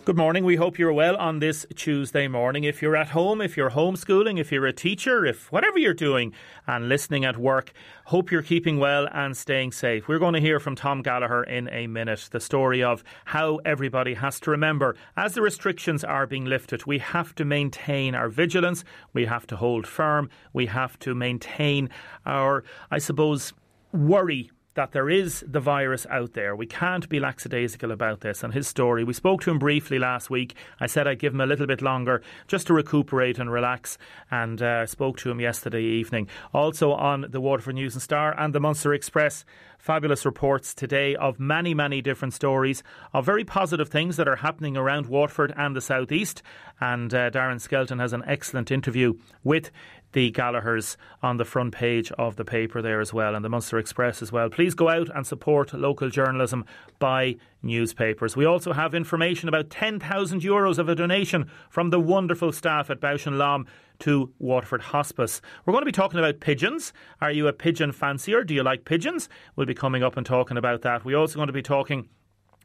Good morning. We hope you're well on this Tuesday morning. If you're at home, if you're homeschooling, if you're a teacher, if whatever you're doing and listening at work, hope you're keeping well and staying safe. We're going to hear from Tom Gallagher in a minute, the story of how everybody has to remember, as the restrictions are being lifted, we have to maintain our vigilance, we have to hold firm, we have to maintain our, I suppose, worry that there is the virus out there. We can't be lackadaisical about this. And his story, we spoke to him briefly last week. I said I'd give him a little bit longer just to recuperate and relax, and spoke to him yesterday evening. Also on the Waterford News and Star and the Munster Express, fabulous reports today of many, many different stories of very positive things that are happening around Waterford and the South East. And Darren Skelton has an excellent interview with the Gallaghers on the front page of the paper there as well, and the Munster Express as well. Please go out and support local journalism by newspapers. We also have information about €10,000 of a donation from the wonderful staff at Bausch and Lomb to Waterford Hospice. We're going to be talking about pigeons. Are you a pigeon fancier? Do you like pigeons? We'll be coming up and talking about that. We're also going to be talking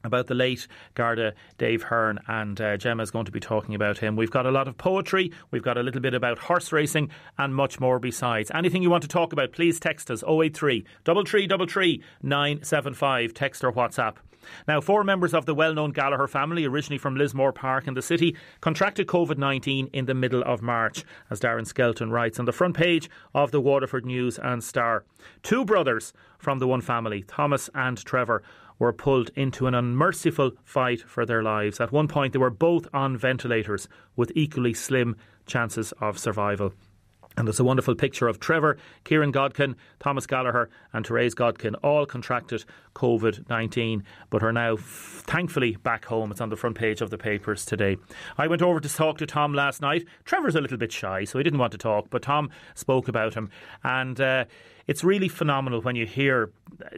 about the late Garda Dave Hearn, and Gemma's going to be talking about him. We've got a lot of poetry, we've got a little bit about horse racing and much more besides. Anything you want to talk about, please text us 083 333 975, text or WhatsApp. Now, 4 members of the well-known Gallagher family, originally from Lismore Park in the city, contracted COVID-19 in the middle of March, as Darren Skelton writes on the front page of the Waterford News and Star. 2 brothers from the one family, Thomas and Trevor, were pulled into an unmerciful fight for their lives. At one point, they were both on ventilators with equally slim chances of survival. And there's a wonderful picture of Trevor, Kieran Godkin, Thomas Gallagher and Therese Godkin all contracted COVID-19 but are now thankfully back home. It's on the front page of the papers today. I went over to talk to Tom last night. Trevor's a little bit shy, so he didn't want to talk, but Tom spoke about him. And it's really phenomenal when you hear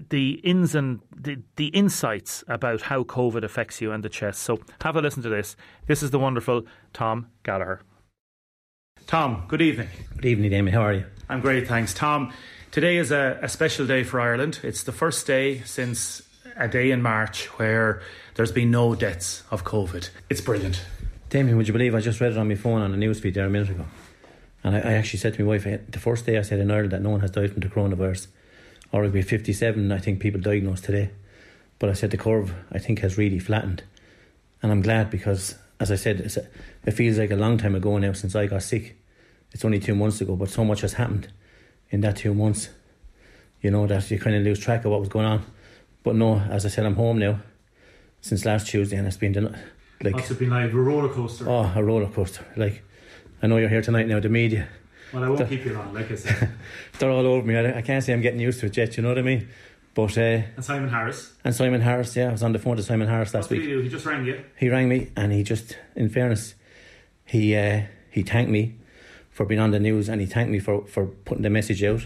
the ins and the insights about how COVID affects you and the chest. So have a listen to this. This is the wonderful Tom Gallagher. Tom, good evening. Good evening, Damien. How are you? I'm great, thanks. Tom, today is a special day for Ireland. It's the first day since a day in March where there's been no deaths of COVID. It's brilliant. Damien, would you believe I just read it on my phone on a newsfeed there a minute ago? And I actually said to my wife, the first day I said in Ireland that no one has died from the coronavirus. Or it'll be 57, I think, people diagnosed today. But I said the curve, I think, has really flattened. And I'm glad because, as I said, it feels like a long time ago now since I got sick. It's only 2 months ago, but so much has happened in that 2 months, you know, that you kind of lose track of what was going on. But no, as I said, I'm home now since last Tuesday, and it's been like... Must have been like a roller coaster. Oh, a roller coaster. Like, I know you're here tonight now, the media. Well, I won't keep you long, like I said. They're all over me. I can't say I'm getting used to it yet, you know what I mean? But and Simon Harris. And Simon Harris, yeah. I was on the phone to Simon Harris last week. What did he do? He just rang you? He rang me, and he just, in fairness, he thanked me for being on the news, and he thanked me for putting the message out.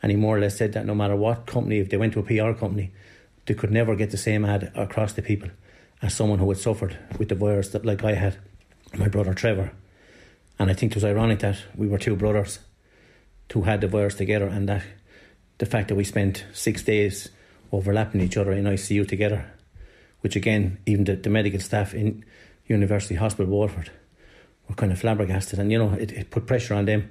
And he more or less said that no matter what company, if they went to a PR company, they could never get the same ad across to people as someone who had suffered with the virus that, like I had, my brother Trevor. And I think it was ironic that we were 2 brothers who had the virus together, and that the fact that we spent 6 days overlapping each other in ICU together, which again, even the medical staff in University Hospital Waterford were kind of flabbergasted. And, you know, it put pressure on them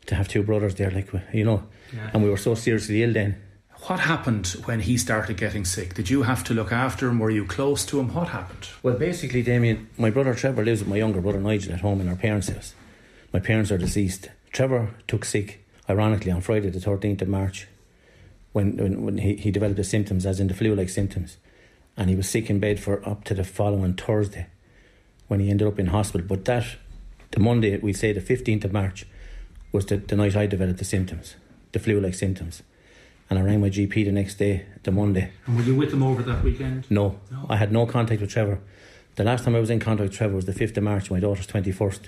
to have 2 brothers there, like, you know, yeah. And we were so seriously ill then. What happened when he started getting sick? Did you have to look after him? Were you close to him? What happened? Well, basically, Damien, my brother Trevor lives with my younger brother Nigel at home in our parents' house. My parents are deceased. Trevor took sick, ironically, on Friday the 13th of March when he developed the symptoms, as in the flu-like symptoms. And he was sick in bed for up to the following Thursday when he ended up in hospital. But the Monday, we say the 15th of March, was the night I developed the symptoms, the flu-like symptoms. And I rang my GP the next day, the Monday. And were you with him over that weekend? No. I had no contact with Trevor. The last time I was in contact with Trevor was the 5th of March, my daughter's 21st.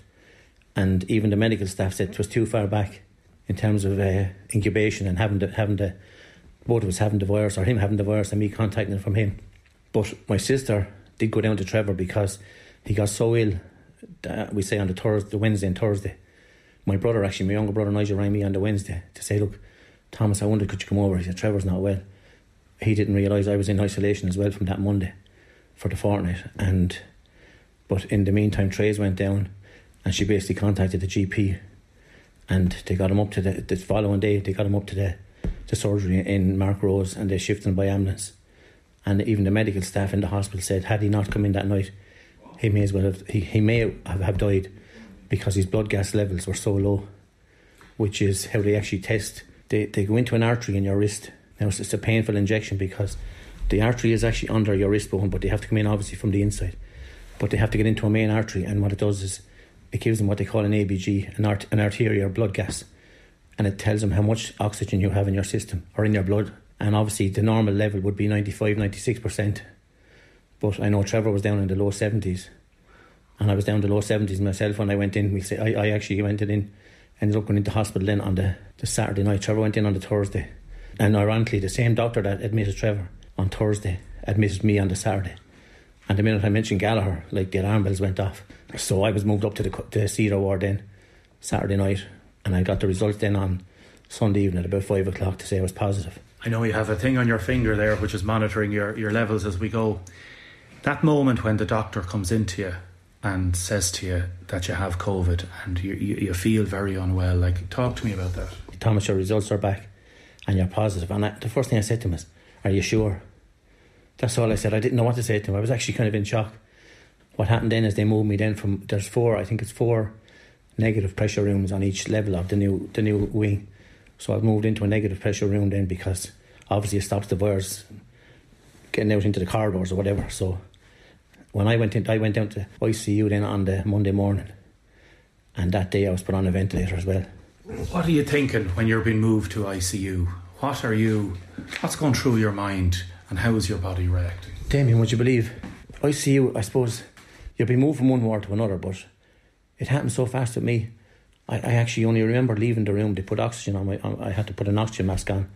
And even the medical staff said it was too far back in terms of incubation and having the both of us having the virus, or him having the virus and me contacting it from him. But my sister did go down to Trevor because he got so ill, we say on the Wednesday and Thursday. My brother, actually, my younger brother Nigel, rang me on the Wednesday to say, look, Thomas, I wondered, could you come over? He said, Trevor's not well. He didn't realise I was in isolation as well from that Monday for the fortnight. And But in the meantime, trays went down, and she basically contacted the GP, and they got him up to the following day. They got him up to the surgery in Mark Rose, and they shifted him by ambulance. And even the medical staff in the hospital said, had he not come in that night, he may have died, because his blood gas levels were so low, which is how they actually test. They go into an artery in your wrist. Now, it's a painful injection because the artery is actually under your wrist bone, but they have to come in obviously from the inside. But they have to get into a main artery, and what it does is it gives them what they call an ABG, an arterial blood gas, and it tells them how much oxygen you have in your system or in your blood. And obviously the normal level would be 95-96%, but I know Trevor was down in the low 70s, and I was down in the low 70s myself when I went in. I actually went in, ended up going into hospital then on the Saturday night. Trevor went in on the Thursday, and ironically the same doctor that admitted Trevor on Thursday admitted me on the Saturday. And the minute I mentioned Gallagher, like, the alarm bells went off. So I was moved up to the Cedar ward then Saturday night, and I got the results then on Sunday evening at about 5 o'clock to say I was positive. I know you have a thing on your finger there which is monitoring your levels as we go. That moment when the doctor comes into you and says to you that you have COVID and you feel very unwell, like, talk to me about that. Thomas, your results are back and you're positive. And the first thing I said to him is, are you sure? That's all I said. I didn't know what to say to him. I was actually kind of in shock. What happened then is they moved me then from, there's four negative pressure rooms on each level of the new wing. So I moved into a negative pressure room then, because obviously it stops the virus getting out into the corridors or whatever. So when I went down to ICU then on the Monday morning, and that day I was put on a ventilator as well. What are you thinking when you're being moved to ICU? What's going through your mind, and how is your body reacting? Damien, would you believe, ICU, I suppose you'll be moved from one ward to another, but it happened so fast with me. I actually only remember leaving the room. They put oxygen on I had to put an oxygen mask on,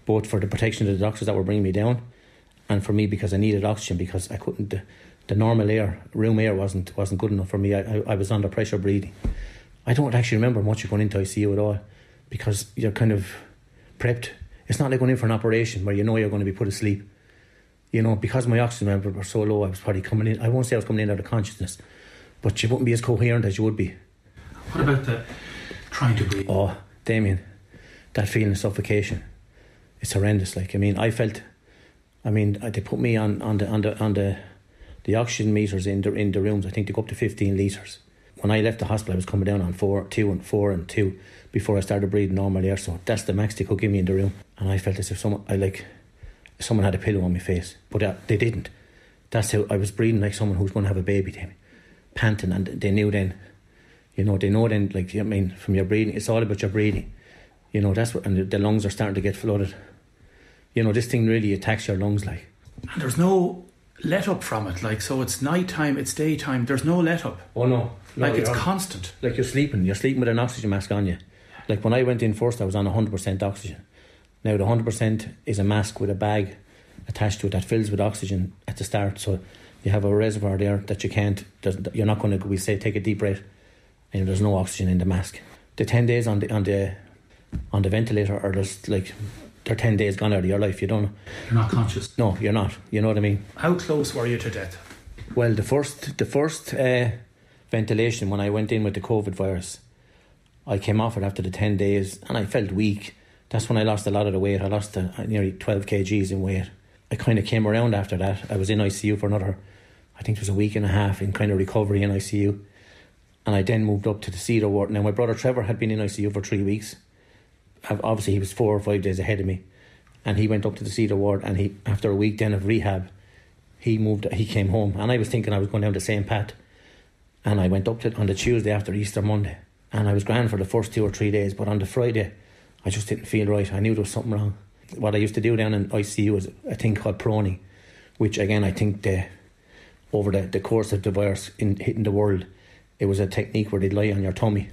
both for the protection of the doctors that were bringing me down, and for me because I needed oxygen, because I couldn't, the normal air, room air wasn't good enough for me. I was under pressure breathing. I don't actually remember much of going into ICU at all, because you're kind of prepped. It's not like going in for an operation where you know you're going to be put asleep. You know, because my oxygen levels were so low, I was probably coming in, I won't say I was coming in out of consciousness, but you wouldn't be as coherent as you would be. What about the trying to breathe? Oh, Damien, that feeling of suffocation, it's horrendous. Like, they put me on the oxygen meters in the rooms. I think they go up to 15 litres. When I left the hospital, I was coming down on 2 and 4 and 2 before I started breathing normal air. So that's the max they could give me in the room. And I felt as if someone had a pillow on my face, but they didn't. That's how I was breathing, like someone who's going to have a baby, Damien, panting. And they knew then. From your breathing, it's all about your breathing. That's what, and the lungs are starting to get flooded. This thing really attacks your lungs, like. And there's no let up from it, like, so it's night time, it's daytime, there's no let up. Oh no, like, it's constant. Like, you're sleeping with an oxygen mask on you. Like, when I went in first, I was on 100% oxygen. Now the 100% is a mask with a bag attached to it that fills with oxygen at the start, so you have a reservoir there that you're not going to, we say, take a deep breath, and there's no oxygen in the mask. The 10 days on the ventilator are just like, they're 10 days gone out of your life. You're not conscious. No, you're not. You know what I mean? How close were you to death? Well, the first ventilation, when I went in with the COVID virus, I came off it after the 10 days and I felt weak. That's when I lost a lot of the weight. I lost nearly 12 kgs in weight. I kind of came around after that. I was in ICU for another, I think it was a week and a half in kind of recovery in ICU. And I then moved up to the Cedar ward. Now, my brother Trevor had been in ICU for 3 weeks. Obviously, he was 4 or 5 days ahead of me. And he went up to the Cedar ward, and after a week then of rehab, he came home. And I was thinking I was going down the same path. And I went up on the Tuesday after Easter Monday. And I was grand for the first 2 or 3 days. But on the Friday, I just didn't feel right. I knew there was something wrong. What I used to do down in ICU was a thing called proning, which again, I think over the course of the virus hitting the world, it was a technique where they'd lie on your tummy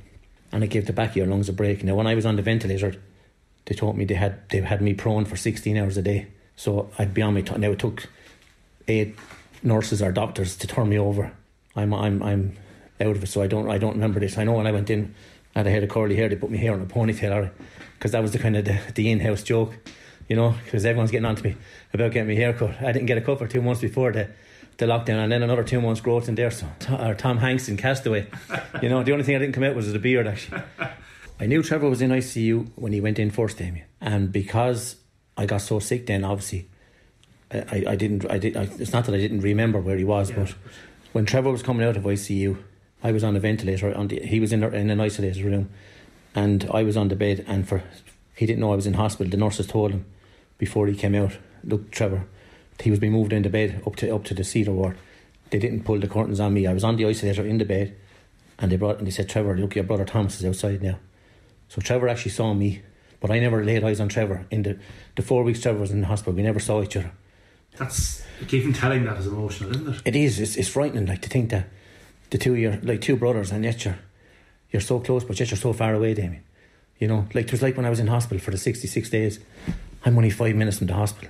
and it gave the back of your lungs a break. Now, when I was on the ventilator, they told me they had me prone for 16 hours a day. So I'd be on my tummy. Now, it took 8 nurses or doctors to turn me over. I'm out of it, so I don't remember this. I know when I went in, I had a curly hair, they put my hair on a ponytail, because that was the kind of the in-house joke, because everyone's getting on to me about getting my hair cut. I didn't get a cut for 2 months before the the lockdown, and then another 2 months growth in there. So, or Tom Hanks in Castaway. The only thing I didn't come out was the beard, actually. I knew Trevor was in ICU when he went in first, Damien, and because I got so sick then, obviously, I didn't. It's not that I didn't remember where he was, but when Trevor was coming out of ICU, I was on a ventilator. He was in an isolated room, and I was on the bed. And he didn't know I was in hospital. The nurses told him before he came out, "Look, Trevor, he was being moved into bed up to the Cedar ward." They didn't pull the curtains on me. I was on the isolator in the bed, and they said, "Trevor, look, your brother Thomas is outside now." So Trevor actually saw me, but I never laid eyes on Trevor. In the 4 weeks Trevor was in the hospital, we never saw each other. That's, even telling that is emotional, isn't it? It is. It's frightening, like, to think that the two of you, like two brothers, and yet you're so close, but yet you're so far away, Damien. Like it was like when I was in hospital for the 66 days. I'm only 5 minutes from the hospital,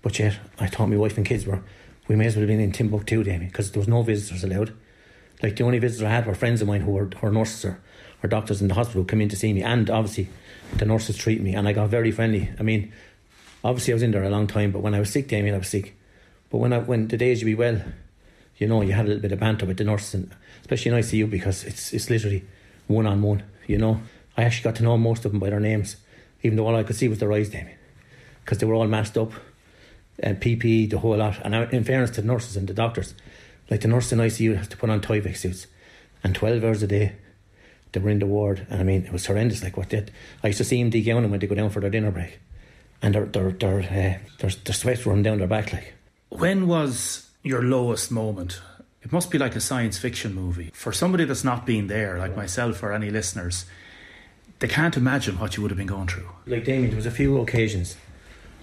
but yet I thought my wife and kids we may as well have been in Timbuktu, Damien, because there was no visitors allowed. Like, the only visitors I had were friends of mine who were nurses or doctors in the hospital who come in to see me, and obviously the nurses treat me, and I got very friendly. I mean, obviously I was in there a long time, but when I was sick, Damien, I was sick. But when the days you be well, you had a little bit of banter with the nurses, and especially in ICU, because it's literally one-on-one, I actually got to know most of them by their names, even though all I could see was their eyes, Damien, because they were all masked up, and PPE, the whole lot. And in fairness to the nurses and the doctors, like the nurse in ICU has to put on Tyvek suits, and 12 hours a day they were in the ward, and I mean, it was horrendous. Like, I used to see them degowning when they go down for their dinner break, and their sweat running down their back. Like, when was your lowest moment? It must be like a science fiction movie. For somebody that's not been there, like myself or any listeners, they can't imagine what you would have been going through. Like, Damien, there was a few occasions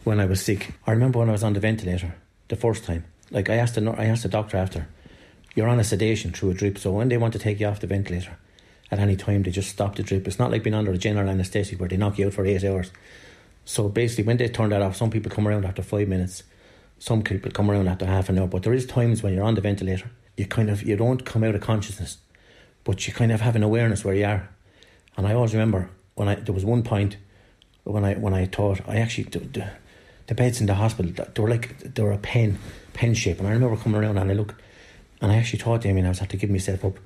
when I was sick. I remember when I was on the ventilator the first time. Like, I asked the doctor after, "You're on a sedation through a drip, so when they want to take you off the ventilator at any time, they just stop the drip. It's not like being under a general anaesthetic where they knock you out for 8 hours." So basically, when they turn that off, some people come around after 5 minutes, some people come around after half an hour. But there is times when you're on the ventilator, you don't come out of consciousness, but you kind of have an awareness where you are. And I always remember there was one point when I thought, the beds in the hospital, they were a pen shape, and I remember coming around and I looked, and I actually thought, Damien, I was have to give myself up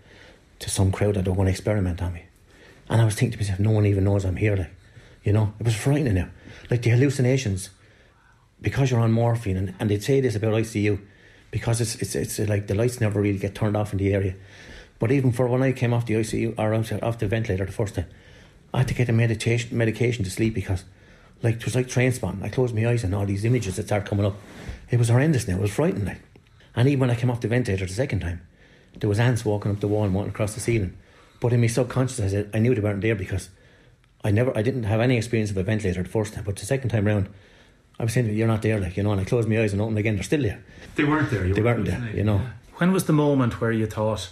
to some crowd that were going to experiment on me. And I was thinking to myself, no one even knows I'm here, like, it was frightening now. Like, the hallucinations, because you're on morphine, and they'd say this about ICU, because it's like the lights never really get turned off in the area. But even for when I came off the ICU, or off the ventilator the first time, I had to get a medication to sleep, because like, it was like train spotting. I closed my eyes and all these images that started coming up. It was horrendous now. It was frightening, like. And even when I came off the ventilator the second time, there was ants walking up the wall and walking across the ceiling. But in my subconscious, I knew they weren't there, because I didn't have any experience of a ventilator the first time. But the second time round, I was saying, "You're not there," like, and I closed my eyes and opened again. They're still there. They weren't there. They weren't there. When was the moment where you thought,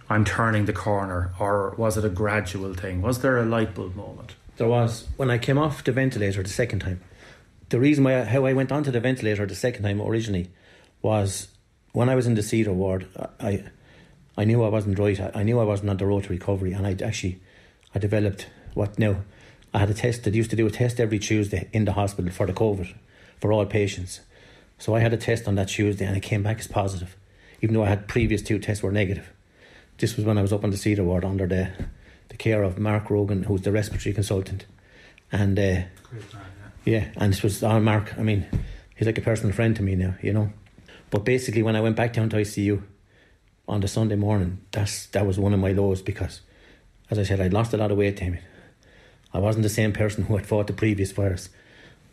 "I'm turning the corner," or was it a gradual thing? Was there a light bulb moment? There was. When I came off the ventilator the second time, the reason how I went onto the ventilator the second time originally was when I was in the Cedar ward, I knew I wasn't right. I knew I wasn't on the road to recovery, and I developed what now. I had a test. They used to do a test every Tuesday in the hospital for the COVID, for all patients. So I had a test on that Tuesday, and it came back as positive, even though I had previous 2 tests were negative. This was when I was up on the Cedar ward under the care of Mark Rogan, who's the respiratory consultant. And Great man, and this was Mark. I mean, he's like a personal friend to me now, But basically, when I went back down to ICU on the Sunday morning, that was one of my lows, because, as I said, I'd lost a lot of weight, Damien. I wasn't the same person who had fought the previous virus,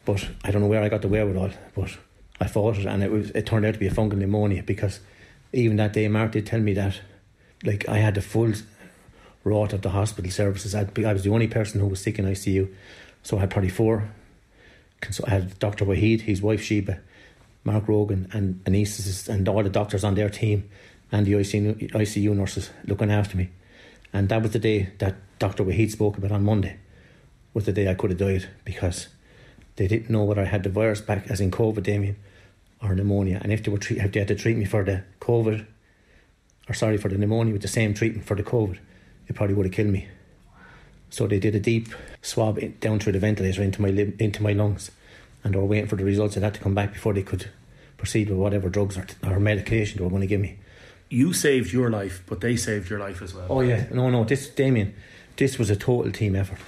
but I don't know where I got the wherewithal, but I fought it, and it turned out to be a fungal pneumonia, because even that day, Mark did tell me that, like, I had the full wrought of the hospital services. I was the only person who was sick in ICU, so I had probably 4. So I had Dr. Wahid, his wife Sheba, Mark Rogan, and anaesthetists, and all the doctors on their team, and the ICU nurses looking after me. And that was the day that Dr. Wahid spoke about on Monday, was the day I could have died, because they didn't know whether I had the virus back, as in COVID, Damien, or pneumonia. And if they had to treat me for the COVID, for the pneumonia with the same treatment for the COVID, it probably would have killed me. So they did a deep swab down through the ventilator into my lungs, and they were waiting for the results of that to come back before they could proceed with whatever drugs or medication they were going to give me. You saved your life, but they saved your life as well. Oh yeah, no, Damien, this was a total team effort.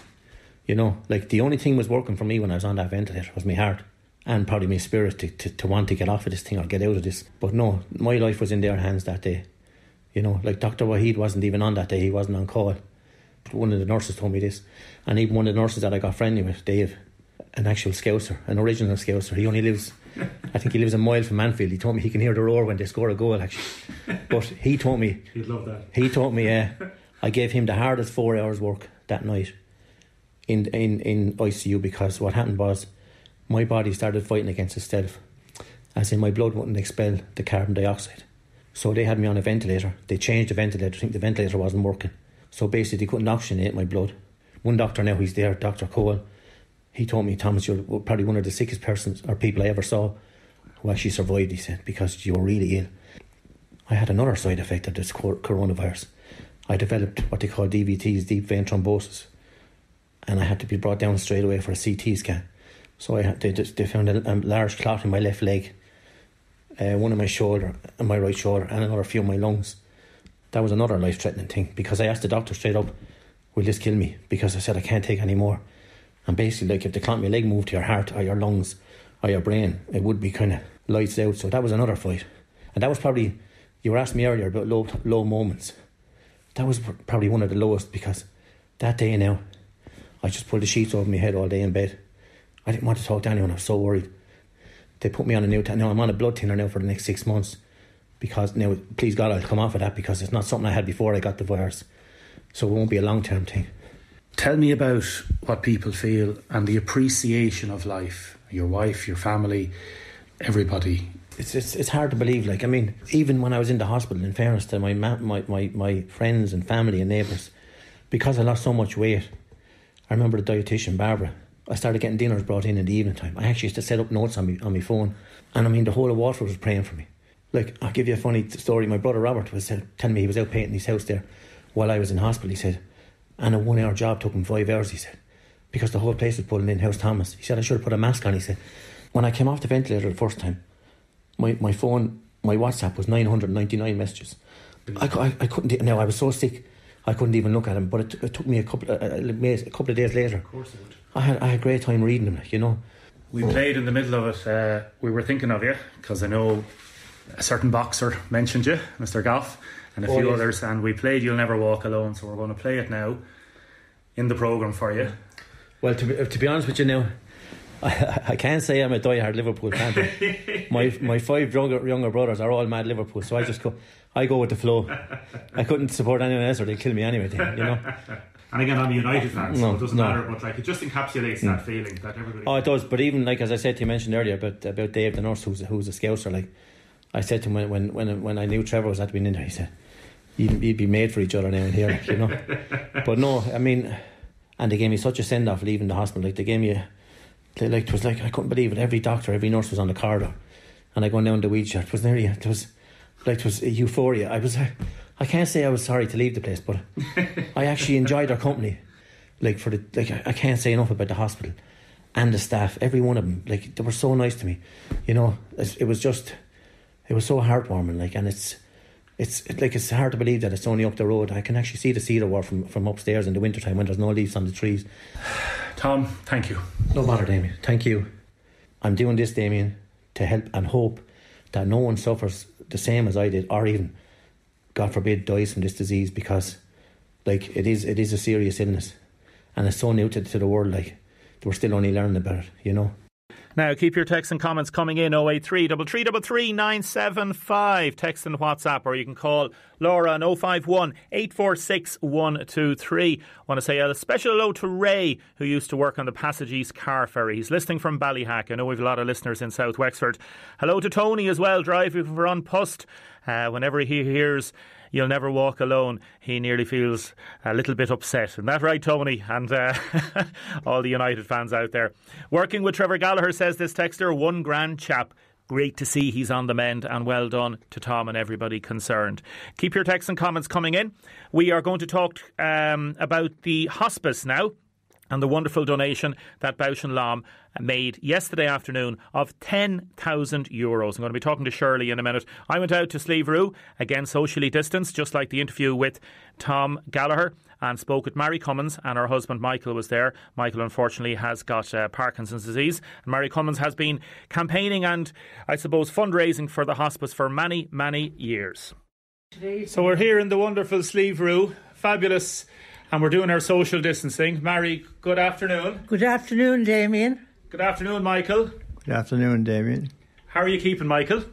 You know, like the only thing was working for me when I was on that ventilator was my heart and probably my spirit to want to get off of this thing or get out of this. But no, my life was in their hands that day. You know, like Dr. Wahid wasn't even on that day, he wasn't on call. But one of the nurses told me this, and even one of the nurses that I got friendly with, Dave, an actual Scouser, an original Scouser, he only lives, I think he lives a mile from Anfield. He told me he can hear the roar when they score a goal actually. But he told me, he'd love that. He told me I gave him the hardest 4 hours work that night in ICU, because what happened was my body started fighting against itself, as in my blood wouldn't expel the carbon dioxide. So they had me on a ventilator. They changed the ventilator. I think the ventilator wasn't working. So basically they couldn't oxygenate my blood. One doctor now, he's there, Dr. Cole, he told me, Thomas, you're probably one of the sickest persons or people I ever saw who actually survived, he said, because you were really ill. I had another side effect of this coronavirus. I developed what they call DVTs, deep vein thrombosis, and I had to be brought down straight away for a CT scan. So they found a large clot in my left leg, one in my shoulder, and my right shoulder, and another few in my lungs. That was another life-threatening thing, because I asked the doctor straight up, will this kill me? Because I said I can't take any more. And basically, like, if the clot in my leg moved to your heart or your lungs or your brain, it would be kind of lights out. So that was another fight. And that was probably, you were asking me earlier about low moments. That was probably one of the lowest, because that day now, I just pulled the sheets over my head all day in bed. I didn't want to talk to anyone, I was so worried. They put me on a new now I'm on a blood thinner now for the next 6 months, because now, please God, I'll come off of that, because it's not something I had before I got the virus. So it won't be a long-term thing. Tell me about what people feel and the appreciation of life. Your wife, your family, everybody. It's hard to believe. Like, I mean, even when I was in the hospital, in fairness to my friends and family and neighbours, because I lost so much weight, I remember the dietitian, Barbara, I started getting dinners brought in the evening time. I actually used to set up notes on my phone. And I mean, the whole of Waterford was praying for me. Like, I'll give you a funny story. My brother Robert was telling me he was out painting his house there while I was in hospital. He said, and a 1 hour job took him 5 hours, he said, because the whole place was pulling in House Thomas. He said, I should have put a mask on. He said, when I came off the ventilator the first time, my phone, my WhatsApp was 999 messages. I couldn't, now I was so sick, I couldn't even look at them, but it took me a couple of days later. Of course it would. I had a great time reading them, like, you know. We played in the middle of it. We were thinking of you, because I know a certain boxer mentioned you, Mr. Goff, and a few others, and we played You'll Never Walk Alone, so we're going to play it now in the programme for you. Well, to be honest with you now, I can't say I'm a die-hard Liverpool fan. my 5 younger brothers are all mad Liverpool, so I go with the flow. I couldn't support anyone else or they'd kill me anyway, you know. And again, I'm a United fan, so it doesn't matter, but like, it just encapsulates that feeling that everybody... Oh, it does, but even, like, as I said to you, mentioned earlier about Dave the nurse, who's a Scouser, like, I said to him when I knew Trevor was at being in there, he said, you'd be made for each other now in here, like, you know. But no, I mean, and they gave me such a send-off leaving the hospital. Like, they gave me it was like, I couldn't believe it. Every doctor, every nurse was on the corridor, and I going down the wheelchair. It was euphoria. I can't say I was sorry to leave the place, but I actually enjoyed their company. Like, I can't say enough about the hospital and the staff. Every one of them, like, they were so nice to me. You know, it was so heartwarming. Like, and it's hard to believe that it's only up the road. I can actually see the cedar wall from upstairs in the wintertime when there's no leaves on the trees. Tom, thank you. No bother, Damien. Thank you. I'm doing this, Damien, to help and hope that no one suffers the same as I did, or even, God forbid, dies from this disease, because, like, it is a serious illness, and it's so new to the world. Like, we're still only learning about it, you know. Now, keep your texts and comments coming in. 083 333 975. Text and WhatsApp, or you can call Laura on 051 846 123. I want to say a special hello to Ray, who used to work on the Passage East car ferry. He's listening from Ballyhack. I know we've a lot of listeners in South Wexford. Hello to Tony as well, driving for An Post. Whenever he hears You'll Never Walk Alone, he nearly feels a little bit upset. Isn't that right, Tony? And all the United fans out there. Working with Trevor Gallagher, says this texter, one grand chap. Great to see he's on the mend, and well done to Tom and everybody concerned. Keep your texts and comments coming in. We are going to talk about the hospice now. and the wonderful donation that Bausch and Lomb made yesterday afternoon of €10,000. I'm going to be talking to Shirley in a minute. I went out to Slieve Roo, again socially distanced, just like the interview with Tom Gallagher, and spoke with Mary Cummins, and her husband Michael was there. Michael unfortunately has got Parkinson's disease, and Mary Cummins has been campaigning and I suppose fundraising for the hospice for many, many years. So we're here in the wonderful Slieve Roo, fabulous, and we're doing our social distancing. Mary, good afternoon. Good afternoon, Damien. Good afternoon, Michael. Good afternoon, Damien. How are you keeping, Michael?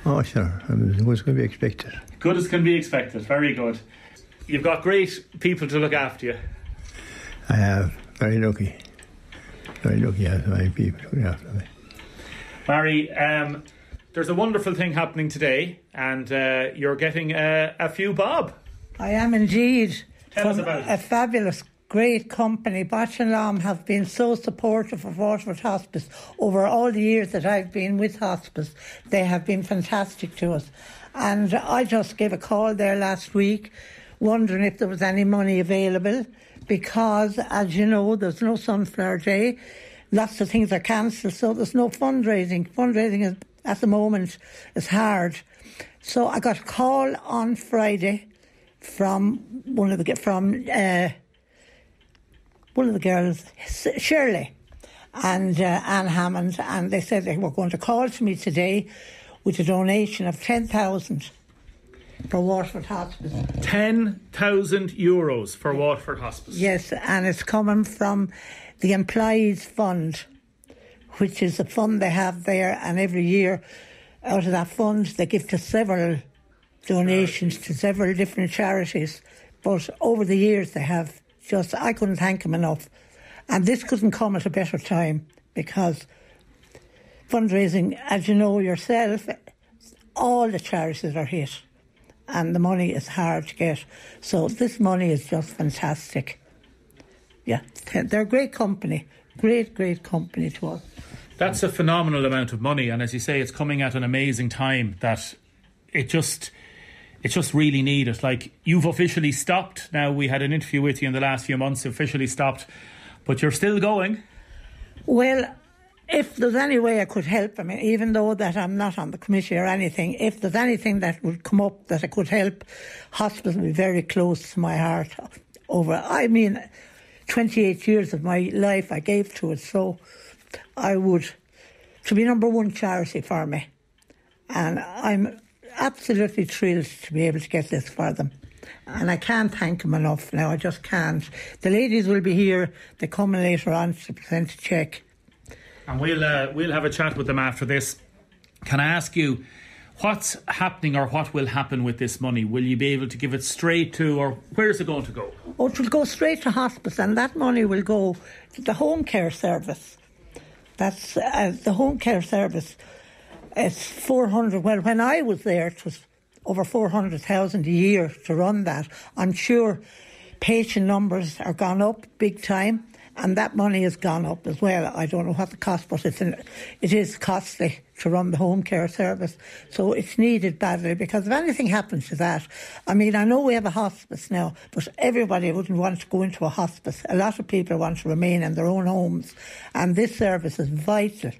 Oh, sure. What's going to be expected? Good as can be expected. Very good. You've got great people to look after you. I have. Very lucky. Very lucky. I have my people looking after me. Mary, there's a wonderful thing happening today, and you're getting a few bob. I am indeed. Tell us about it. A fabulous, great company. Bausch and Lomb have been so supportive of Waterford Hospice over all the years that I've been with Hospice. They have been fantastic to us. And I just gave a call there last week, wondering if there was any money available, because, as you know, there's no Sunflower Day. Lots of things are cancelled, so there's no fundraising. Fundraising is, at the moment, is hard. So I got a call on Friday from one of the girls, Shirley, and Anne Hammond, and they said they were going to call to me today with a donation of 10,000 for Waterford Hospice. €10,000 for Waterford Hospice. Yes, and it's coming from the Employees Fund, which is a fund they have there, and every year out of that fund they give to several donations to several different charities. But over the years they have just, I couldn't thank them enough. And this couldn't come at a better time, because fundraising, as you know yourself, all the charities are hit and the money is hard to get. So this money is just fantastic. Yeah, they're a great company. Great company to us. That's a phenomenal amount of money, and as you say, it's coming at an amazing time that it just really needed. Like, you've officially stopped now. We had an interview with you in the last few months, officially stopped, but you're still going. Well, if there's any way I could help, I mean, even though that I'm not on the committee or anything, if there's anything that would come up that I could help, hospice will be very close to my heart. 28 years of my life I gave to it, so I would, to be number one charity for me. And I'm absolutely thrilled to be able to get this for them. And I can't thank them enough now, I just can't. The ladies will be here, they're coming later on to present a cheque. And we'll have a chat with them after this. Can I ask you, what's happening or what will happen with this money? Will you be able to give it straight to, or where's it going to go? Oh, it will go straight to hospice, and that money will go to the home care service. That's the home care service. It's 400. Well, when I was there, it was over 400,000 a year to run that. I'm sure patient numbers are gone up big time, and that money has gone up as well. I don't know what the cost, but it is costly to run the home care service. So it's needed badly, because if anything happens to that, I mean, I know we have a hospice now, but everybody wouldn't want to go into a hospice. A lot of people want to remain in their own homes, and this service is vital,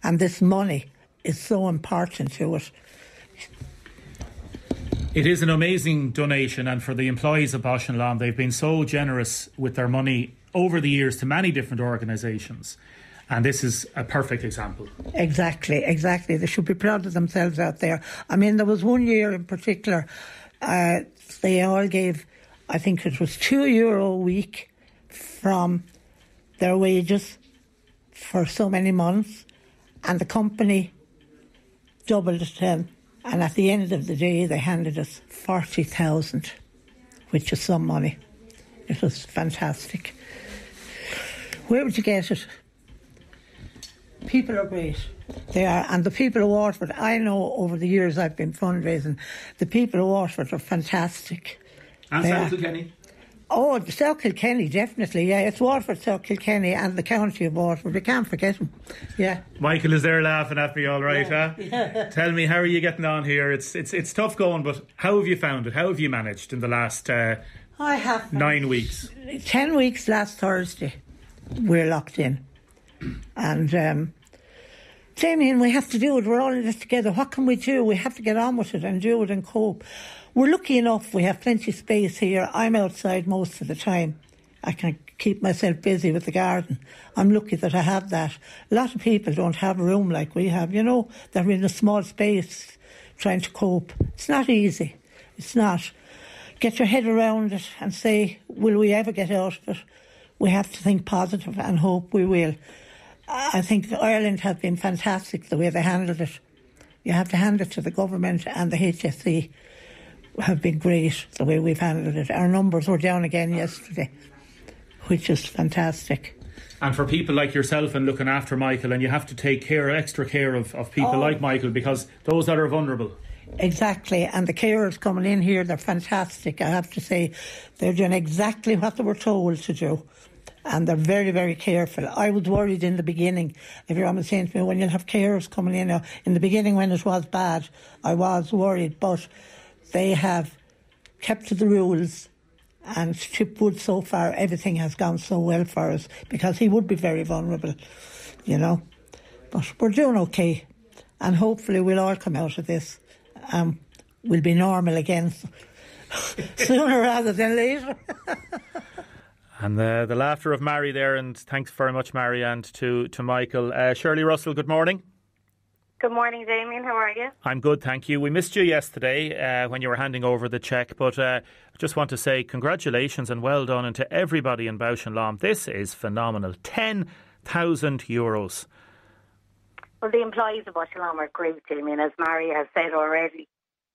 and this money is so important to it. It is an amazing donation, and for the employees of Bausch and Lomb, they've been so generous with their money over the years to many different organisations, and this is a perfect example. Exactly. They should be proud of themselves out there. I mean, there was one year in particular, they all gave, I think it was €2 a week from their wages for so many months, and the company doubled it then, and at the end of the day they handed us 40,000, which is some money. It was fantastic. Where would you get it? People are great. They are. And the people of Waterford, I know over the years I've been fundraising, the people of Waterford are fantastic. And South Kilkenny? Oh, South Kilkenny, definitely, yeah. It's Waterford, South Kilkenny and the county of Waterford. We can't forget them, yeah. Michael is there laughing at me, all right, yeah. Huh? Yeah. Tell me, how are you getting on here? It's tough going, but how have you found it? How have you managed in the last I have 9 weeks? 10 weeks last Thursday. we're locked in. And Damien, we have to do it. We're all in this together. What can we do? We have to get on with it and do it and cope. We're lucky enough. We have plenty of space here. I'm outside most of the time. I can keep myself busy with the garden. I'm lucky that I have that. A lot of people don't have a room like we have. You know, they're in a small space trying to cope. It's not easy. It's not. Get your head around it and say, will we ever get out of it? We have to think positive and hope we will. I think Ireland have been fantastic the way they handled it. You have to hand it to the government, and the HSE have been great the way we've handled it. Our numbers were down again yesterday, which is fantastic. And for people like yourself and looking after Michael, and you have to take extra care of people like Michael, because those that are vulnerable. Exactly, and the carers coming in here, they're fantastic. I have to say, they're doing exactly what they were told to do. And they're very, very careful. I was worried in the beginning. Everyone was saying to me, when you'll have carers coming in the beginning when it was bad, I was worried. But they have kept to the rules, and tip wood, so far, everything has gone so well for us, because he would be very vulnerable, you know. But we're doing okay, and hopefully we'll all come out of this. We'll be normal again sooner rather than later. And the laughter of Mary there, and thanks very much, Mary, and to Michael. Shirley Russell, good morning. Good morning, Damien. How are you? I'm good, thank you. We missed you yesterday when you were handing over the cheque, but I just want to say congratulations and well done, and to everybody in Bausch and Lomb. This is phenomenal. €10,000. Well, the employees of Bausch and Lomb are great, Damien, as Mary has said already.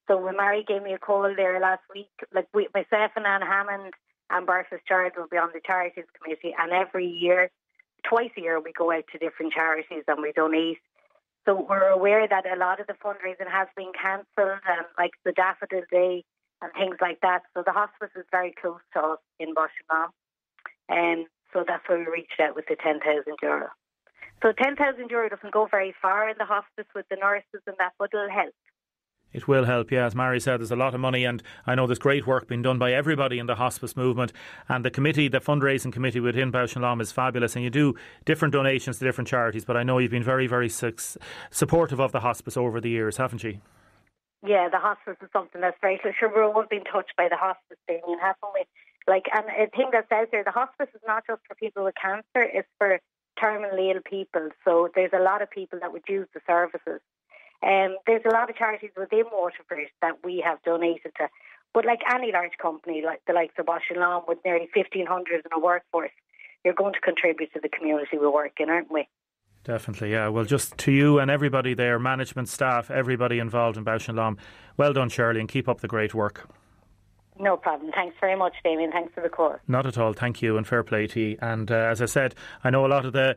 So when Mary gave me a call there last week, myself and Anne Hammond and Bart Fitzgerald will be on the Charities Committee, and every year, twice a year, we go out to different charities and we donate. So we're aware that a lot of the fundraising has been cancelled, like the Daffodil Day and things like that. So the hospice is very close to us in Bausch and Lomb. And so that's why we reached out with the €10,000. So €10,000 doesn't go very far in the hospice with the nurses and that, but it'll help. It will help, yeah. As Mary said, there's a lot of money, and I know there's great work being done by everybody in the hospice movement, and the committee, the fundraising committee within Bausch and Lomb, is fabulous, and you do different donations to different charities, but I know you've been very, very supportive of the hospice over the years, haven't you? Yeah, the hospice is something that's very close. Sure, we're all being touched by the hospice thing, haven't we? And a thing that's out there, the hospice is not just for people with cancer, it's for terminally ill people, so there's a lot of people that would use the services. There's a lot of charities within Waterford that we have donated to. But like any large company, like the likes of Bausch and Lomb, with nearly 1,500 in a workforce, you're going to contribute to the community we work in, aren't we? Definitely, yeah. Well, just to you and everybody there, management, staff, everybody involved in Bausch and Lomb, well done, Shirley, and keep up the great work. No problem. Thanks very much, Damien. Thanks for the call. Not at all. Thank you, and fair play to you. And as I said, I know a lot of the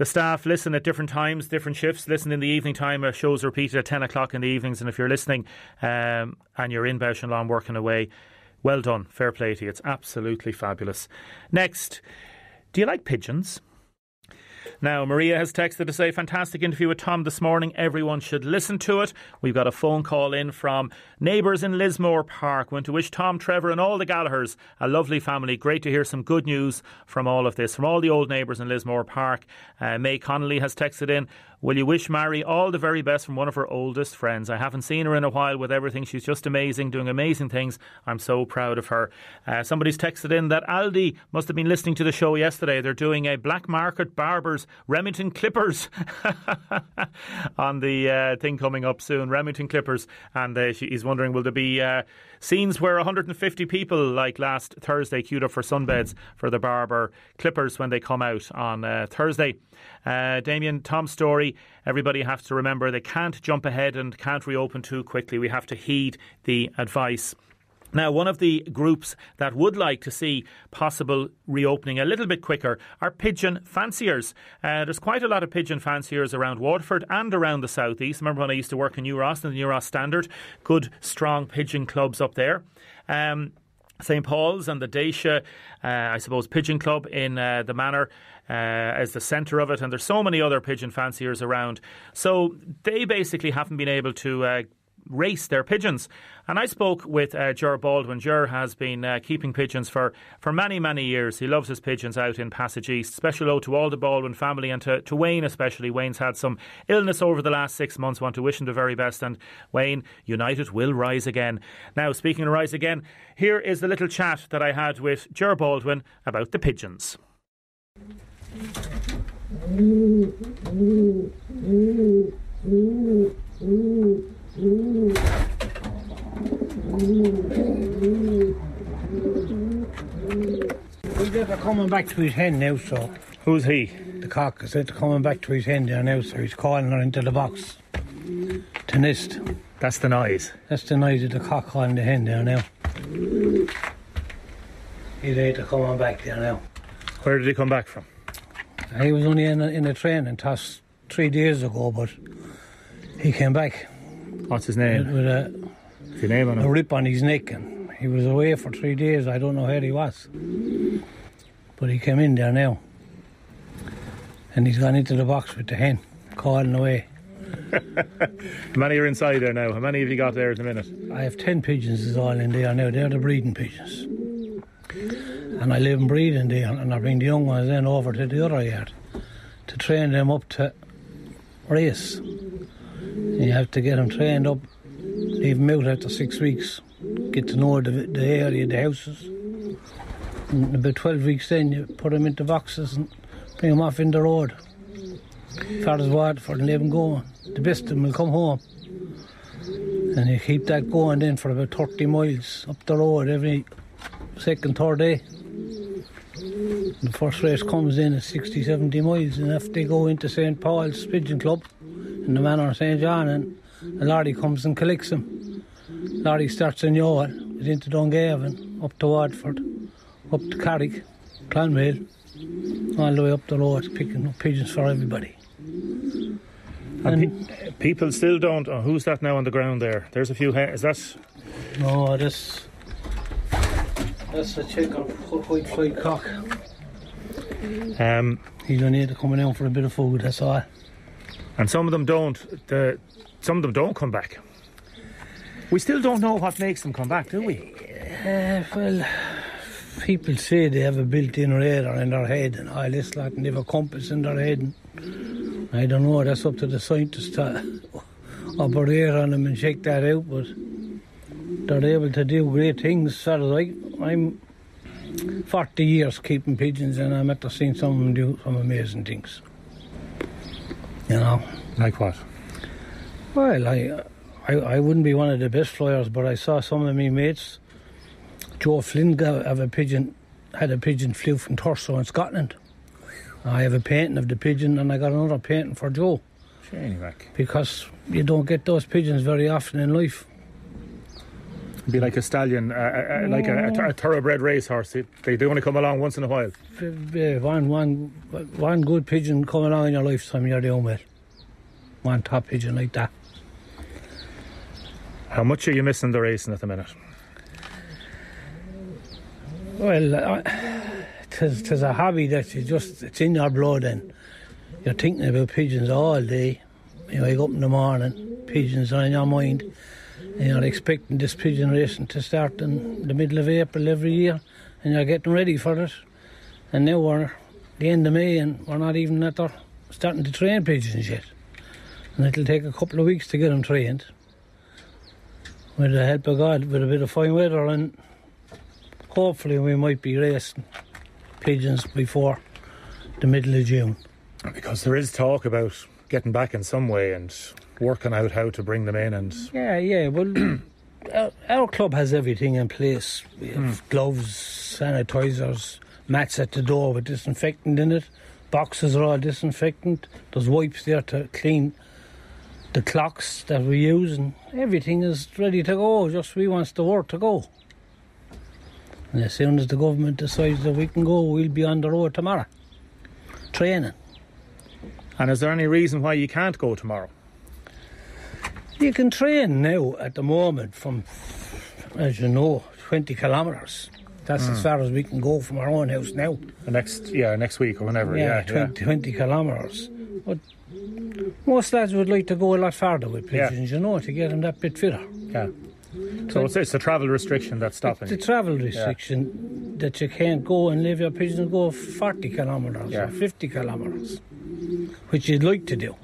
staff listen at different times, different shifts, listen in the evening time. Our show's repeated at 10 o'clock in the evenings, and if you're listening and you're in Bausch and Lomb working away, well done. Fair play to you. It's absolutely fabulous. Next, do you like pigeons? Now, Maria has texted to say, fantastic interview with Tom this morning. Everyone should listen to it. We've got a phone call in from neighbours in Lismore Park. We want to wish Tom, Trevor and all the Gallaghers a lovely family. Great to hear some good news from all of this, from all the old neighbours in Lismore Park. May Connolly has texted in, will you wish Mary all the very best from one of her oldest friends? I haven't seen her in a while with everything. She's just amazing, doing amazing things. I'm so proud of her. Somebody's texted in that Aldi must have been listening to the show yesterday. They're doing a Black Market Barbers Remington Clippers on the thing coming up soon, Remington Clippers. And he's wondering, will there be scenes where 150 people, like last Thursday, queued up for sunbeds for the Barber Clippers when they come out on Thursday. Damien, Tom's story, everybody has to remember they can't jump ahead and can't reopen too quickly. We have to heed the advice. Now, one of the groups that would like to see possible reopening a little bit quicker are pigeon fanciers. There's quite a lot of pigeon fanciers around Waterford and around the South East. Remember when I used to work in New Ross, in the New Ross Standard? Good, strong pigeon clubs up there. St Paul's and the Deise, I suppose, pigeon club in the Manor as the centre of it. And there's so many other pigeon fanciers around. So they basically haven't been able to race their pigeons. And I spoke with Ger Baldwin. Ger has been keeping pigeons for many, many years. He loves his pigeons out in Passage East. Special hello to all the Baldwin family and to Wayne especially. Wayne's had some illness over the last 6 months. Want to wish him the very best. And Wayne, United will rise again. Now, speaking of rise again, here is the little chat that I had with Ger Baldwin about the pigeons. They're coming back to his hen now, so... Who's he? The cock is coming back to his hen there now, so he's calling her into the box to nest. That's the noise. That's the noise of the cock calling the hen there now. He's later coming back there now. Where did he come back from? He was only in a training toss 3 days ago, but he came back. What's his name? With What's your name on him? a rip on his neck, and he was away for 3 days. I don't know where he was. But he came in there now. And he's gone into the box with the hen, calling away. How many are inside there now? How many have you got there at the minute? I have 10 pigeons is all in there now. They're the breeding pigeons. And I live and breed in there, and I bring the young ones then over to the other yard to train them up to race. And you have to get them trained up, leave them out after 6 weeks, get to know the area, the houses. And about 12 weeks then you put them into boxes and bring them off in the road. Far as Waterford and leave them going. The best of them will come home. And you keep that going then for about 30 miles up the road every second, third day. The first race comes in at 60, 70 miles, and if they go into St. Paul's Pigeon Club in the manor of St. John, and a lorry comes and collects them. Lorry starts in Youghal, is into Dungarvan, up to Waterford, up to Carrick, Clonmel, all the way up the road, picking up pigeons for everybody. And people still don't... Oh, who's that now on the ground there? There's a few... Is that... No, that's a checker, white flight cock. He's only coming out for a bit of food, that's all. And some of them don't. Some of them don't come back. We still don't know what makes them come back, do we? Well, people say they have a built-in radar in their head and all this lot, and they have a compass in their head. And I don't know, that's up to the scientists to operate on them and check that out, but they're able to do great things. Sort of like, I'm 40 years keeping pigeons, and I'm after seeing some of them do some amazing things. You know? Like what? Well, I wouldn't be one of the best flyers, but I saw some of my mates. Joe Flynn had a pigeon flew from Thurso in Scotland. I have a painting of the pigeon, and I got another painting for Joe. Because you don't get those pigeons very often in life. It'd be like a stallion, like a thoroughbred racehorse. They only come along once in a while. One good pigeon come along in your lifetime, you're doing well. One top pigeon like that. How much are you missing the racing at the minute? Well, it's a hobby that it's in your blood, and you're thinking about pigeons all day. You wake up in the morning, pigeons are in your mind, and you're expecting this pigeon racing to start in the middle of April every year, and you're getting ready for it. And now we're at the end of May, and we're not even starting to train pigeons yet. And it'll take a couple of weeks to get them trained. With the help of God, with a bit of fine weather, and hopefully we might be racing pigeons before the middle of June. Because there is talk about getting back in some way and working out how to bring them in. And Yeah, well, our club has everything in place. We have gloves, sanitisers, mats at the door with disinfectant in it. Boxes are all disinfectant. There's wipes there to clean the clocks that we use, and everything is ready to go. Just we wants the work to go. And as soon as the government decides that we can go, we'll be on the road tomorrow, training. And is there any reason why you can't go tomorrow? You can train now at the moment from, as you know, 20 kilometres. That's as far as we can go from our own house now. Next week or whenever. 20 kilometres. But Most lads would like to go a lot farther with pigeons, you know, to get them that bit fitter. Yeah. So it's the travel restriction that's stopping The it. travel restriction that you can't go and leave your pigeons go 40 kilometres or 50 kilometres, which you'd like to do.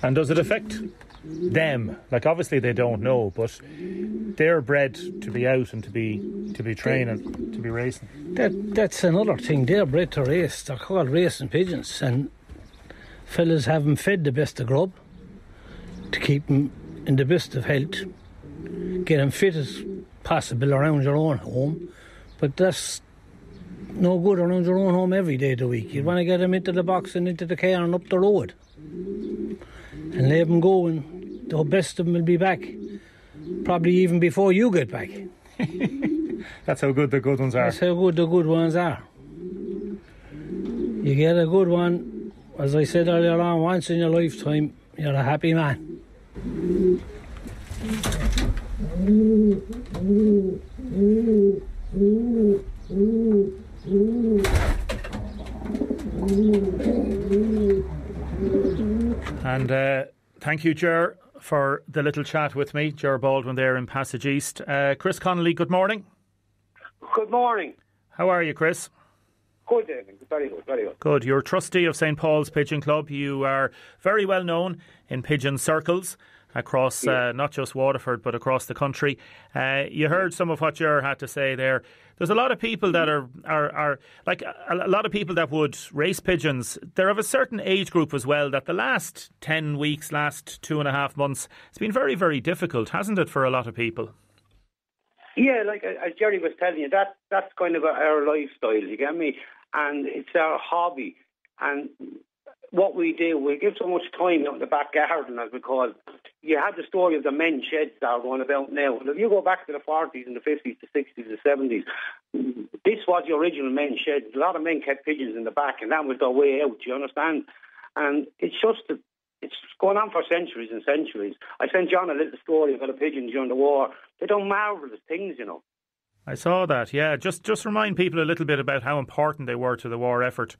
And does it affect them? Like, obviously they don't know, but they're bred to be out and to be training, to be racing. That's another thing. They're bred to race. They're called racing pigeons, and fellas have them fed the best of grub to keep them in the best of health, get them fit as possible around your own home, but that's no good around your own home every day of the week. You want to get them into the box and into the car and up the road and let them go, and the best of them will be back, probably even before you get back. That's how good the good ones are. That's how good the good ones are. You get a good one, as I said earlier on, once in your lifetime, you're a happy man. And thank you, Ger, for the little chat with me. Ger Baldwin there in Passage East. Chris Connolly, good morning. Good morning. How are you, Chris? Good, David. Very good, very good. Good. You're trustee of St. Paul's Pigeon Club. You are very well known in pigeon circles across not just Waterford but across the country. You heard some of what Ger had to say there. There's a lot of people that are like a lot of people that would race pigeons. They're of a certain age group as well, that the last 10 weeks, last 2.5 months, it's been very, very difficult, hasn't it, for a lot of people? Yeah, like as Jerry was telling you, that's kind of our lifestyle, you get me? And it's our hobby. And what we do, we give so much time out in the back garden, as we call it. You had the story of the men's sheds that are going about now. And if you go back to the 40s and the 50s, the 60s, the 70s, this was the original men's shed. A lot of men kept pigeons in the back, and that was their way out, you understand? And it's just, it's going on for centuries and centuries. I sent John a little story about a pigeon during the war. They done marvellous things, you know. I saw that, yeah. Just remind people a little bit about how important they were to the war effort.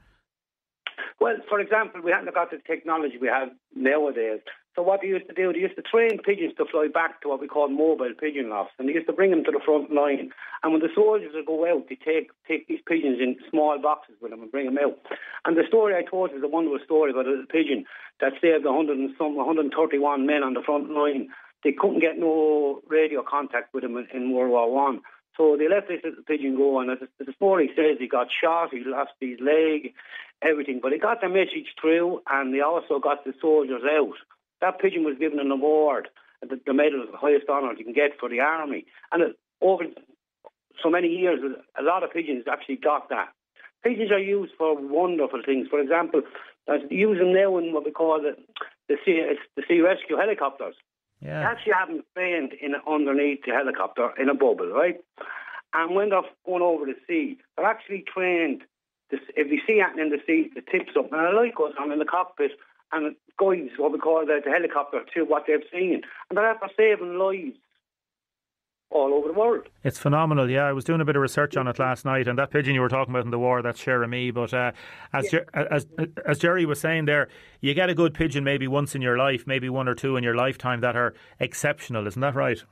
Well, for example, we hadn't got the technology we have nowadays. So what they used to do, they used to train pigeons to fly back to what we call mobile pigeon lofts, and they used to bring them to the front line. And when the soldiers would go out, they take these pigeons in small boxes with them and bring them out. And the story I told is a wonderful story about a pigeon that saved 131 men on the front line. They couldn't get no radio contact with him in World War One. So they let this little pigeon go, and as the story says, he got shot, he lost his leg, everything. But he got the message through, and they also got the soldiers out. That pigeon was given an award, the medal, the highest honour you can get for the army. And over so many years, a lot of pigeons actually got that. Pigeons are used for wonderful things. For example, they use them now in what we call the sea rescue helicopters. Yeah. They actually have them trained underneath the helicopter in a bubble, right? And when they're going over the sea, they're actually trained. If they see anything in the sea, the tips up, and a light goes on in the cockpit, and it guides what we call the helicopter to what they've seen. And they're after saving lives all over the world. It's phenomenal, yeah. I was doing a bit of research on it last night, and that pigeon you were talking about in the war, that's Jeremy. But as Jerry was saying there, you get a good pigeon maybe once in your life, maybe one or two in your lifetime that are exceptional, isn't that right?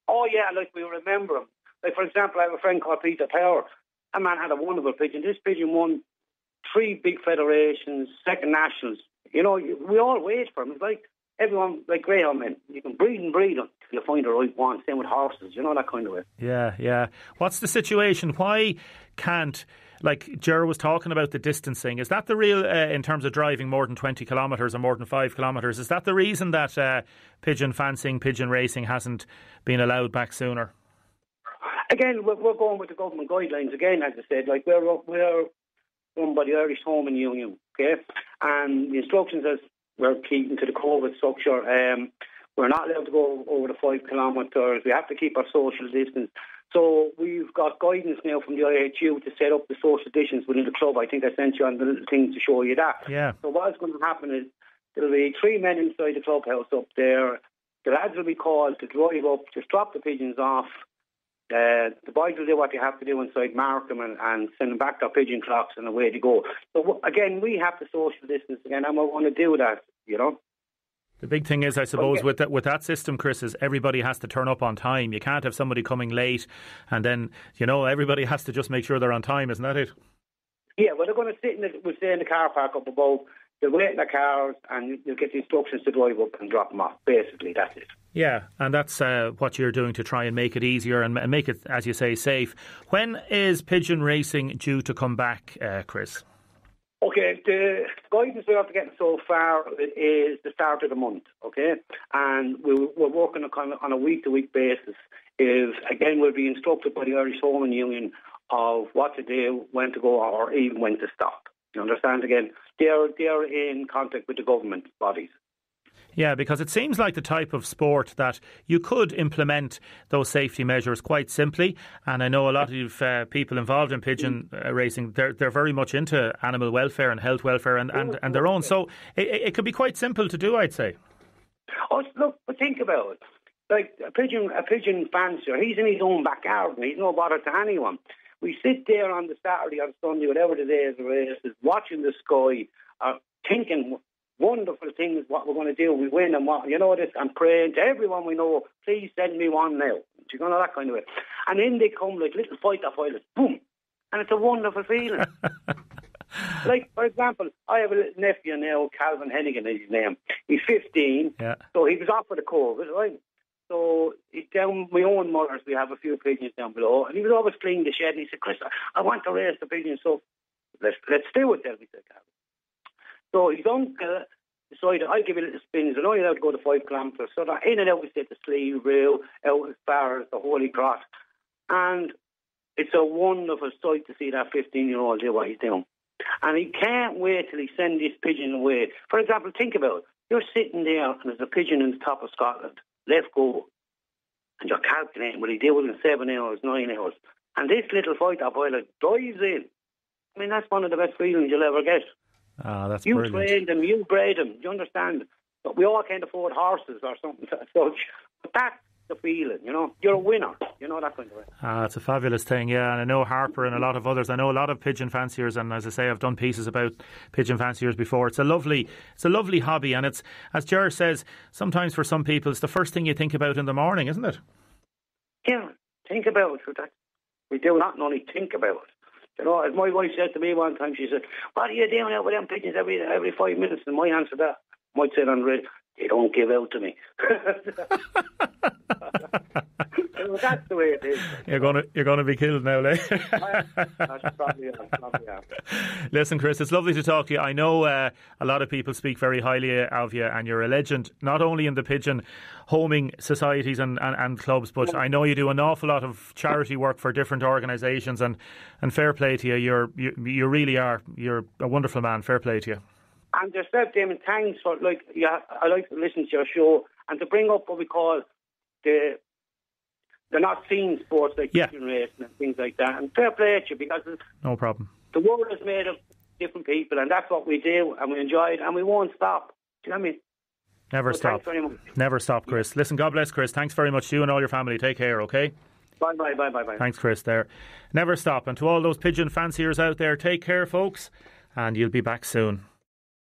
Oh, yeah, like we remember them. Like, for example, I have a friend called Peter Power. That man had a wonderful pigeon. This pigeon won 3 big federations, second nationals. You know, we all wait for him. It's like everyone, like greyhound men. You can breed and breed until you find the right one. Same with horses, you know, that kind of way. Yeah, yeah. What's the situation? Why can't, like Ger was talking about the distancing, is that the real, in terms of driving more than 20 kilometres or more than 5 kilometres, is that the reason that pigeon fancing, pigeon racing hasn't been allowed back sooner? Again, we're going with the government guidelines again, as I said. Like, we're run by the Irish Homing Union, okay? And the instructions as we're keeping to the COVID structure, we're not allowed to go over the 5 kilometres. We have to keep our social distance. So we've got guidance now from the IHU to set up the social distance within the club. I think I sent you on the little thing to show you that. Yeah. So what's going to happen is there'll be 3 men inside the clubhouse up there. The lads will be called to drive up, just drop the pigeons off, The boys will do what they have to do inside, mark them and send them back to our pigeon clocks and away to go. So again, we have to social distance again, and we want to do that, you know. The big thing is, I suppose, with that system, Chris, is everybody has to turn up on time. You can't have somebody coming late and then, you know, everybody has to just make sure they're on time, isn't that it? Yeah, well, they're going to we'll stay in the car park up above. They'll wait in their cars and you'll get the instructions to drive up and drop them off. Basically, that's it. Yeah, and that's what you're doing to try and make it easier and make it, as you say, safe. When is pigeon racing due to come back, Chris? Okay, the guidance we're after getting so far is the start of the month, okay? And we're working on a week-to-week basis. Again, we'll be instructed by the Irish Home Union of what to do, when to go, or even when to stop. You understand? Again, they're in contact with the government bodies. Yeah, because it seems like the type of sport that you could implement those safety measures quite simply. And I know a lot of people involved in pigeon racing, they're very much into animal welfare and health welfare and their own. So it could be quite simple to do, I'd say. Oh, look, but think about it. Like a pigeon fancier, he's in his own backyard and he's no bother to anyone. We sit there on the Saturday or Sunday, whatever the day is, the race is, watching the sky, thinking wonderful things, what we're going to do. We win and what, you know, this, and praying to everyone we know, please send me one now. You know, that kind of way. And in they come like little fighter pilots, boom. And it's a wonderful feeling. Like, for example, I have a little nephew now, Calvin Hennigan is his name. He's 15, so he was off for the COVID, right? So he's down my own mother's, we have a few pigeons down below, and he was always cleaning the shed, and he said, Chris, I want to race the pigeons, so let's do it then, he said, Calvin. So his uncle decided, I'll give you a little spins, and only allowed to go to 5 kilometres, so that in and out we said the Slieve Rail, out as far as the Holy Cross, and it's a wonderful sight to see that 15-year-old do what he's doing. And he can't wait till he sends this pigeon away. For example, think about it. You're sitting there and there's a pigeon in the top of Scotland. Let go. And you're calculating, will he do it in 7 hours, 9 hours? And this little fighter pilot dives in. I mean, that's one of the best feelings you'll ever get. Ah, that's you brilliant. trained them, you bred them, you understand? But we all can't afford horses or something such. But that's the feeling, you know. You're a winner, you know, that kind of way. Ah, it's a fabulous thing, yeah. And I know Harper and a lot of others. I know a lot of pigeon fanciers, and as I say, I've done pieces about pigeon fanciers before. It's a lovely hobby, and it's, as Ger says, sometimes for some people, it's the first thing you think about in the morning, isn't it? Yeah, think about it. We do not only think about it. You know, as my wife said to me one time, she said, "What are you doing out with them pigeons every 5 minutes?" And my answer to that might say on the radio, "They don't give out to me." That's the way it is. You're going to be killed now, later. That's probably. Listen, Chris, it's lovely to talk to you. I know a lot of people speak very highly of you, and you're a legend, not only in the pigeon homing societies and clubs, but I know you do an awful lot of charity work for different organisations, and fair play to you. You really are. You're a wonderful man. Fair play to you. And yourself, Damon, thanks for, I like to listen to your show and to bring up what we call the not seen sports like pigeon racing and things like that. And fair play to you, because no problem. The world is made of different people, and that's what we do, and we enjoy it, and we won't stop. Do you know what I mean? Never stop. Thanks very much. Never stop, Chris. Listen, God bless, Chris. Thanks very much to you and all your family. Take care, okay? Bye. Thanks, Chris, there. Never stop. And to all those pigeon fanciers out there, take care, folks, and you'll be back soon.